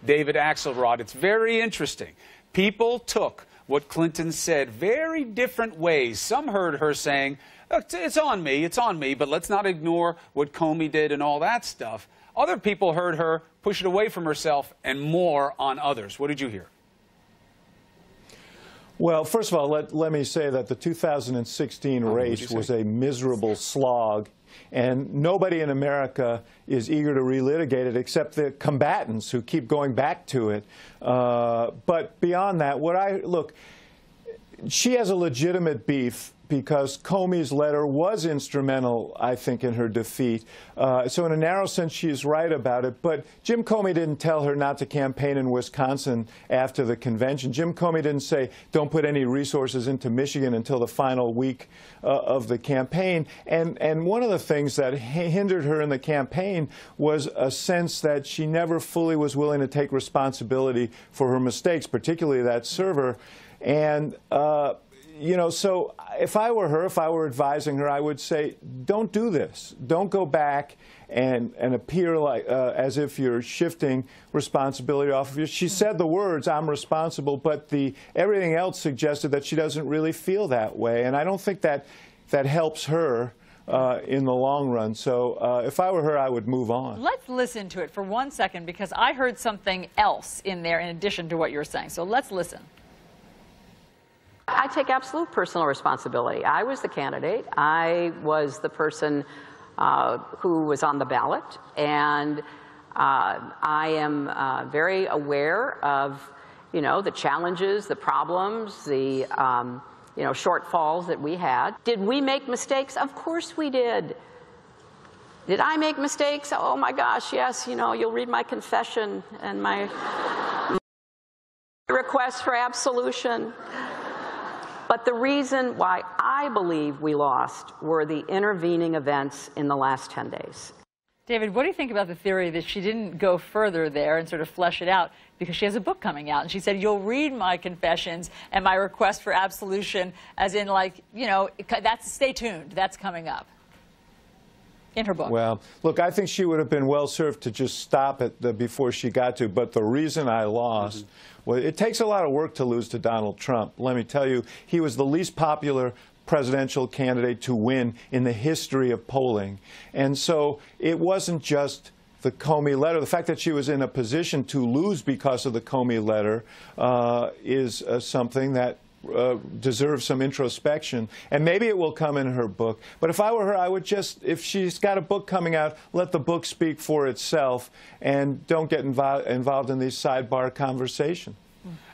David Axelrod. It's very interesting. People took what Clinton said very different ways. Some heard her saying, it's on me, but let's not ignore what Comey did and all that stuff. Other people heard her push it away from herself and more on others. What did you hear? Well, first of all, let me say that the 2016 race was a miserable slog, and nobody in America is eager to relitigate it except the combatants who keep going back to it. But beyond that, look, she has a legitimate beef because Comey's letter was instrumental, I think, in her defeat. So in a narrow sense, she's right about it. But Jim Comey didn't tell her not to campaign in Wisconsin after the convention. Jim Comey didn't say, don't put any resources into Michigan until the final week of the campaign. And one of the things that hindered her in the campaign was a sense that she never fully was willing to take responsibility for her mistakes, particularly that server. And you know, so if I were her, if I were advising her, I would say, don't do this. Don't go back and appear like as if you're shifting responsibility off of you. She said the words, I'm responsible, but everything else suggested that she doesn't really feel that way. And I don't think that helps her in the long run. So if I were her, I would move on. Let's listen to it for 1 second, because I heard something else in there in addition to what you're saying. So let's listen. I take absolute personal responsibility. I was the candidate. I was the person who was on the ballot. And I am very aware of, you know, the challenges, the problems, the, you know, shortfalls that we had. Did we make mistakes? Of course we did. Did I make mistakes? Oh, my gosh, yes. You know, you'll read my confession and my request for absolution. But the reason why I believe we lost were the intervening events in the last 10 days. David, what do you think about the theory that she didn't go further there and sort of flesh it out because she has a book coming out? And she said, you'll read my confessions and my request for absolution, as in, like, you know, stay tuned. That's coming up in her book. Well, look, I think she would have been well served to just stop it before she got to. But the reason I lost, well, it takes a lot of work to lose to Donald Trump. Let me tell you, he was the least popular presidential candidate to win in the history of polling. And so it wasn't just the Comey letter. The fact that she was in a position to lose because of the Comey letter is something that deserves some introspection, and maybe it will come in her book. But if I were her, I would just, if she's got a book coming out, let the book speak for itself and don't get involved in these sidebar conversations.